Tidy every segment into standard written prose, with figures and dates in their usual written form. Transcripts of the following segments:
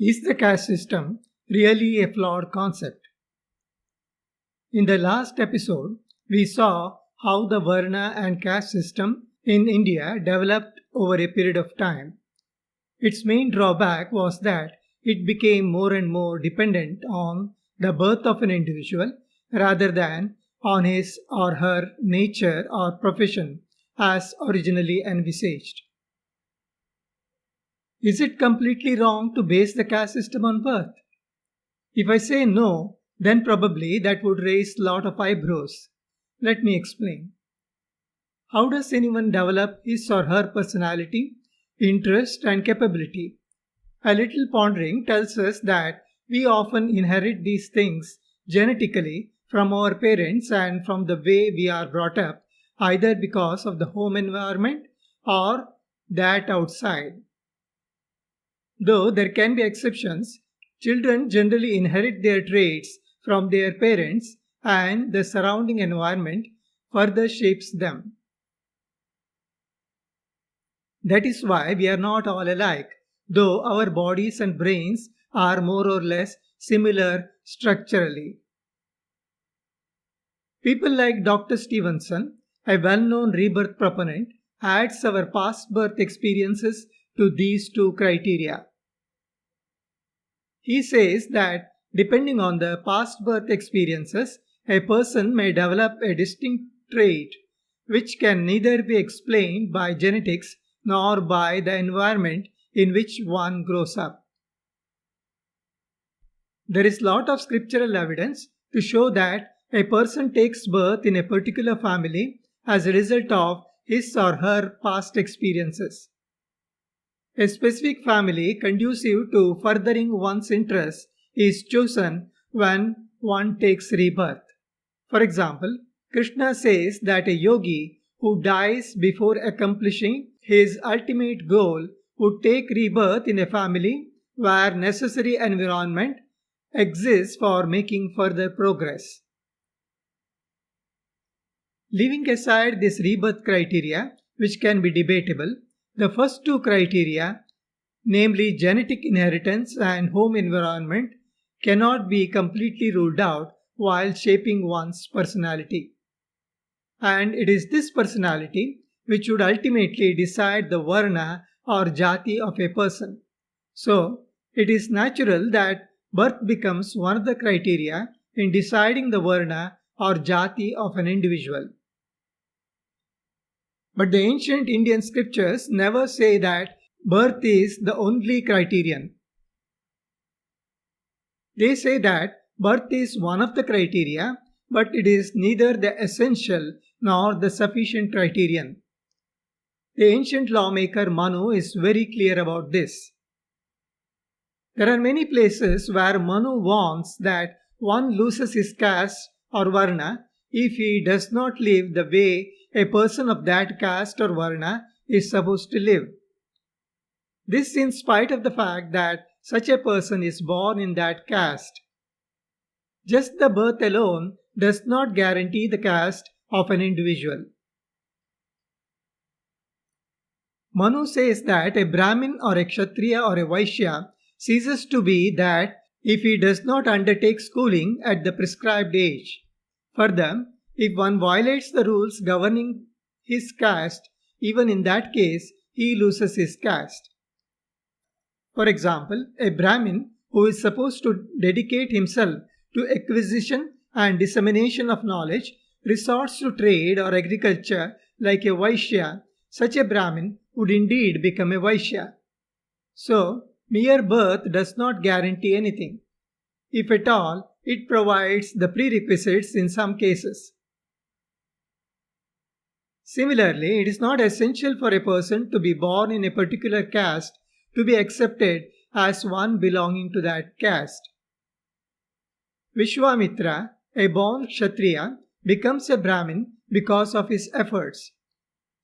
Is the caste system really a flawed concept? In the last episode, we saw how the Varna and caste system in India developed over a period of time. Its main drawback was that it became more and more dependent on the birth of an individual rather than on his or her nature or profession as originally envisaged. Is it completely wrong to base the caste system on birth? If I say no, then probably that would raise a lot of eyebrows. Let me explain. How does anyone develop his or her personality, interest, and capability? A little pondering tells us that we often inherit these things genetically from our parents and from the way we are brought up, either because of the home environment or that outside. Though there can be exceptions, children generally inherit their traits from their parents and the surrounding environment further shapes them. That is why we are not all alike, though our bodies and brains are more or less similar structurally. People like Dr. Stevenson, a well known rebirth proponent, adds our past birth experiences to these two criteria. He says that depending on the past birth experiences, a person may develop a distinct trait which can neither be explained by genetics nor by the environment in which one grows up. There is lot of scriptural evidence to show that a person takes birth in a particular family as a result of his or her past experiences. A specific family conducive to furthering one's interests is chosen when one takes rebirth. For example, Krishna says that a yogi who dies before accomplishing his ultimate goal would take rebirth in a family where necessary environment exists for making further progress. Leaving aside this rebirth criteria, which can be debatable, the first two criteria, namely genetic inheritance and home environment, cannot be completely ruled out while shaping one's personality. And it is this personality which would ultimately decide the varna or jati of a person. So, it is natural that birth becomes one of the criteria in deciding the varna or jati of an individual. But the ancient Indian scriptures never say that birth is the only criterion. They say that birth is one of the criteria, but it is neither the essential nor the sufficient criterion. The ancient lawmaker Manu is very clear about this. There are many places where Manu warns that one loses his caste or varna if he does not live the way a person of that caste or varna is supposed to live. This in spite of the fact that such a person is born in that caste. Just the birth alone does not guarantee the caste of an individual. Manu says that a Brahmin or a Kshatriya or a Vaishya ceases to be that if he does not undertake schooling at the prescribed age. Further, if one violates the rules governing his caste, even in that case, he loses his caste. For example, a Brahmin who is supposed to dedicate himself to acquisition and dissemination of knowledge resorts to trade or agriculture like a Vaishya. Such a Brahmin would indeed become a Vaishya. So, mere birth does not guarantee anything. If at all, it provides the prerequisites in some cases. Similarly, it is not essential for a person to be born in a particular caste to be accepted as one belonging to that caste. Vishwamitra, a born Kshatriya, becomes a Brahmin because of his efforts.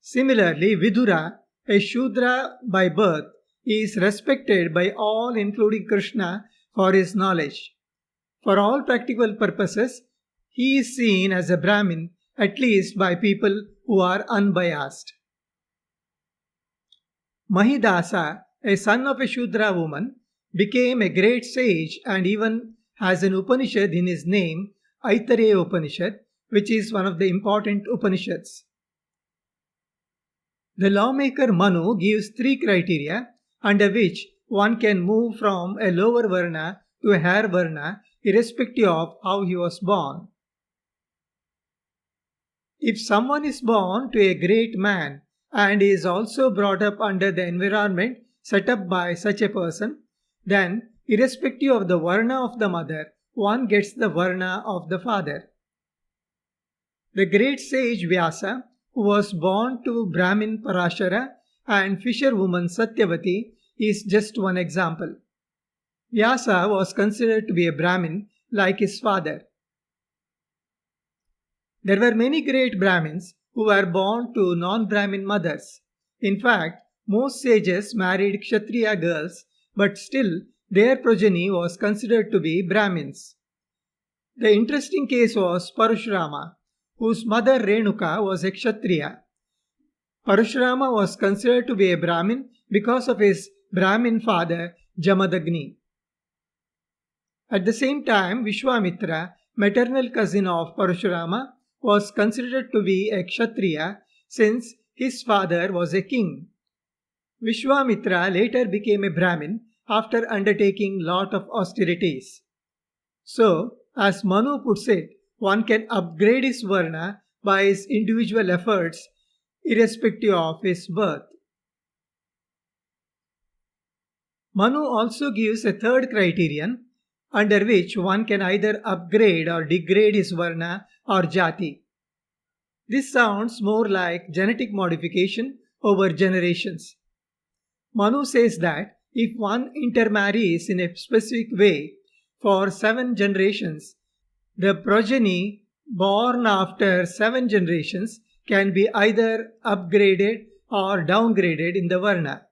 Similarly, Vidura, a Shudra by birth, is respected by all including Krishna for his knowledge. For all practical purposes, he is seen as a Brahmin, at least by people who are unbiased. Mahidasa, a son of a Shudra woman, became a great sage and even has an Upanishad in his name, Aitareya Upanishad, which is one of the important Upanishads. The lawmaker Manu gives three criteria under which one can move from a lower Varna to a higher Varna irrespective of how he was born. If someone is born to a great man and is also brought up under the environment set up by such a person, then irrespective of the Varna of the mother, one gets the Varna of the father. The great sage Vyasa, who was born to Brahmin Parashara and fisherwoman Satyavati, is just one example. Vyasa was considered to be a Brahmin like his father. There were many great Brahmins who were born to non-Brahmin mothers. In fact, most sages married Kshatriya girls, but still their progeny was considered to be Brahmins. The interesting case was Parashurama, whose mother Renuka was a Kshatriya. Parashurama was considered to be a Brahmin because of his Brahmin father Jamadagni. At the same time, Vishwamitra, maternal cousin of Parashurama, was considered to be a Kshatriya since his father was a king. Vishwamitra later became a Brahmin after undertaking lot of austerities. So, as Manu puts it, one can upgrade his Varna by his individual efforts irrespective of his birth. Manu also gives a third criterion under which one can either upgrade or degrade his Varna or Jati. This sounds more like genetic modification over generations. Manu says that if one intermarries in a specific way for 7 generations, the progeny born after 7 generations can be either upgraded or downgraded in the Varna.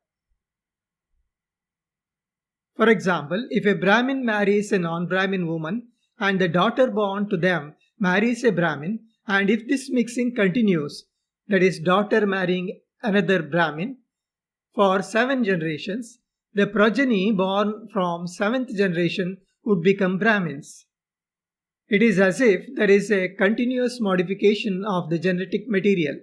For example, if a Brahmin marries a non-Brahmin woman and the daughter born to them marries a Brahmin, and if this mixing continues, that is, daughter marrying another Brahmin, for 7 generations, the progeny born from 7th generation would become Brahmins. It is as if there is a continuous modification of the genetic material.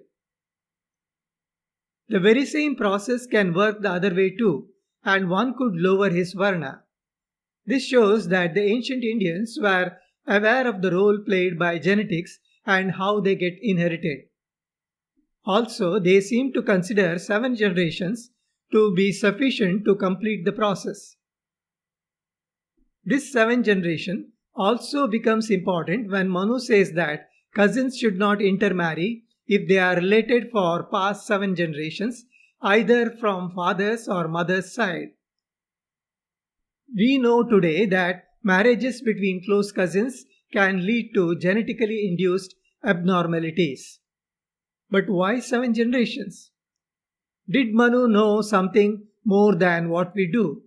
The very same process can work the other way too, and one could lower his Varna. This shows that the ancient Indians were aware of the role played by genetics and how they get inherited. Also, they seem to consider 7 generations to be sufficient to complete the process. This 7th generation also becomes important when Manu says that cousins should not intermarry if they are related for past 7 generations, either from father's or mother's side. We know today that marriages between close cousins can lead to genetically induced abnormalities. But why 7 generations? Did Manu know something more than what we do?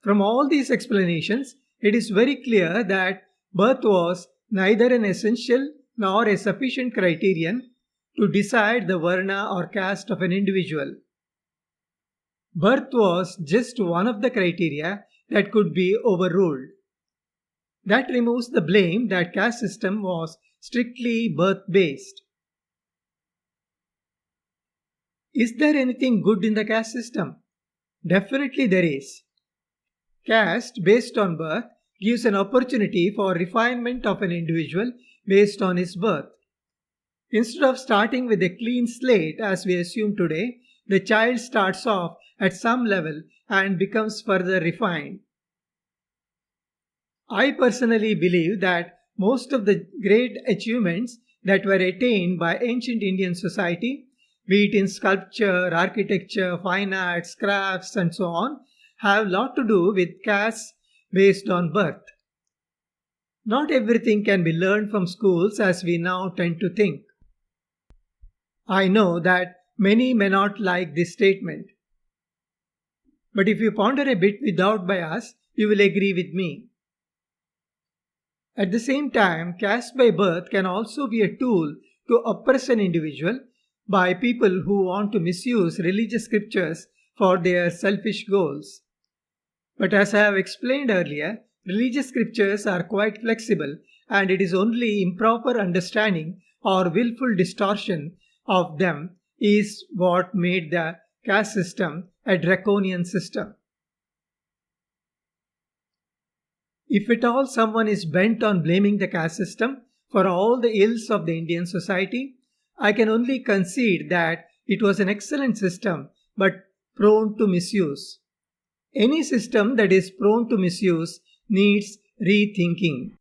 From all these explanations, it is very clear that birth was neither an essential nor a sufficient criterion to decide the Varna or caste of an individual. Birth was just one of the criteria that could be overruled. That removes the blame that caste system was strictly birth-based. Is there anything good in the caste system? Definitely there is. Caste based on birth gives an opportunity for refinement of an individual based on his birth. Instead of starting with a clean slate as we assume today, the child starts off at some level and becomes further refined. I personally believe that most of the great achievements that were attained by ancient Indian society, be it in sculpture, architecture, fine arts, crafts, and so on, have a lot to do with caste based on birth. Not everything can be learned from schools as we now tend to think. I know that many may not like this statement. But if you ponder a bit without bias, you will agree with me. At the same time, caste by birth can also be a tool to oppress an individual by people who want to misuse religious scriptures for their selfish goals. But as I have explained earlier, religious scriptures are quite flexible, and it is only improper understanding or willful distortion of them is what made the caste system a draconian system. If at all someone is bent on blaming the caste system for all the ills of the Indian society, I can only concede that it was an excellent system but prone to misuse. Any system that is prone to misuse needs rethinking.